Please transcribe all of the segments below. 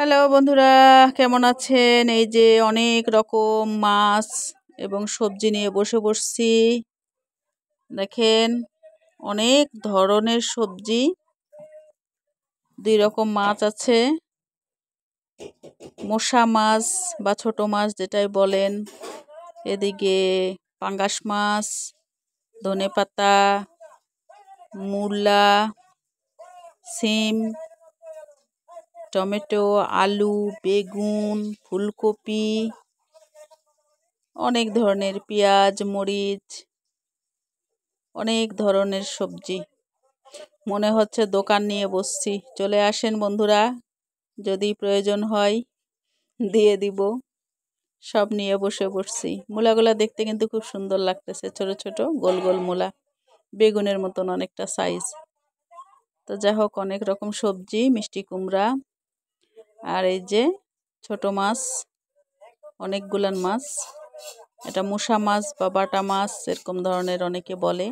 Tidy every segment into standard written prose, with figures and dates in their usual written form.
Hello বন্ধুরা, কেমন আছেন? এই যে অনেক রকম মাছ এবং সবজি নিয়ে বসছি। দেখেন, অনেক ধরনের সবজি, 2 রকম মাছ আছে। মোসা মাছ বা ছোট মাছ যেটাই বলেন। এদিকে পাঙ্গাস মাছ, ধনেপাতা, মূলা, সিম, টমেটো, আলু, বেগুন, ফুলকপি, অনেক ধরনের পেঁয়াজ, মরিচ, অনেক ধরনের সবজি। মনে হচ্ছে দোকান নিয়ে বসছি। চলে আসেন বন্ধুরা, যদি প্রয়োজন হয় দিয়ে দিব। সব নিয়ে বসছি। মূলাগুলা দেখতে কিন্তু খুব সুন্দর লাগতেছে, ছোট ছোট গোল গোল মূলা, বেগুনের মতন অনেকটা সাইজ। তো যাই হোক, অনেক রকম সবজি, মিষ্টি কুমড়া, আর এই যে ছোট মাছ, অনেকগুলান মাছ। এটা মুসা মাছ বা বাটা মাছ এরকম ধরনের অনেকে বলে।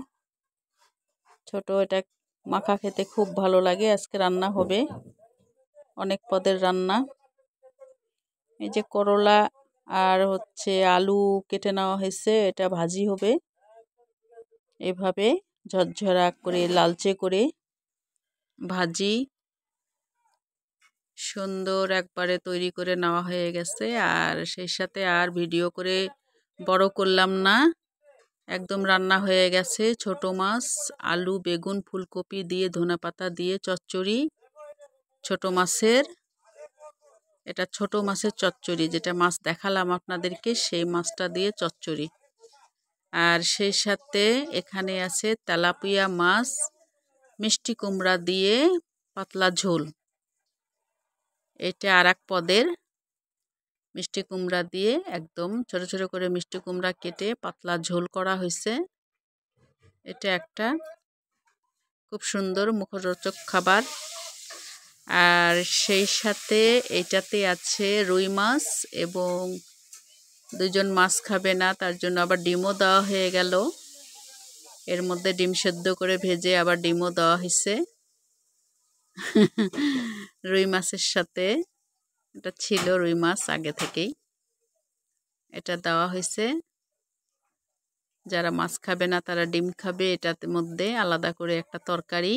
ছোট, এটা মাখা খেতে খুব ভালো লাগে। আজকে রান্না হবে, অনেক পদের রান্না। এই যে করলা আর হচ্ছে আলু কেটে নেওয়া হয়েছে, এটা ভাজি হবে। এভাবে ঝরঝরা করে লালচে করে ভাজি সুন্দর একবারে তৈরি করে নেওয়া হয়ে গেছে। আর সেই সাথে আর ভিডিও করে বড় করলাম না, একদম রান্না হয়ে গেছে। ছোট মাছ, আলু, বেগুন, ফুলকপি দিয়ে ধনেপাতা দিয়ে চচ্চড়ি। ছোট মাছের, এটা ছোট মাছের চচ্চড়ি, যেটা মাছ দেখালাম আপনাদেরকে সেই মাছটা দিয়ে চচ্চড়ি। আর সেই সাথে এখানে আছে তেলাপিয়া মাছ, মিষ্টি কুমড়া দিয়ে পাতলা ঝোল। এটা আর এক পদের, মিষ্টি কুমড়া দিয়ে একদম ছোট ছোট করে মিষ্টি কুমড়া কেটে পাতলা ঝোল করা হয়েছে। এটা একটা খুব সুন্দর মুখরোচক খাবার। আর সেই সাথে এটাতে আছে রুই মাছ, এবং 2 জন মাছ খাবে না, তার জন্য আবার ডিমও দেওয়া হয়ে গেল। এর মধ্যে ডিম সেদ্ধ করে ভেজে আবার ডিমও দেওয়া হয়েছে। রুই মাছের সাথে এটা ছিল রুই মাছ আগে থেকেই, এটা দেওয়া হয়েছে। যারা মাছ খাবে না তারা ডিম খাবে। এটাতে মধ্যে আলাদা করে একটা তরকারি,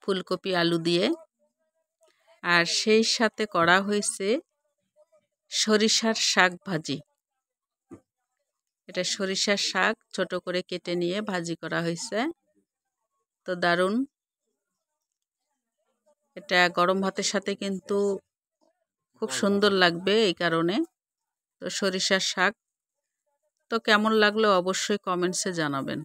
ফুলকপি আলু দিয়ে। আর সেই সাথে করা হয়েছে সরিষার শাক ভাজি। এটা সরিষার শাক ছোট করে কেটে নিয়ে ভাজি করা হয়েছে। তো দারুণ, এটা গরম ভাতের সাথে কিন্তু খুব সুন্দর লাগবে এই কারণে। তো সরিষার শাক তো কেমন লাগলো অবশ্যই কমেন্টসে জানাবেন।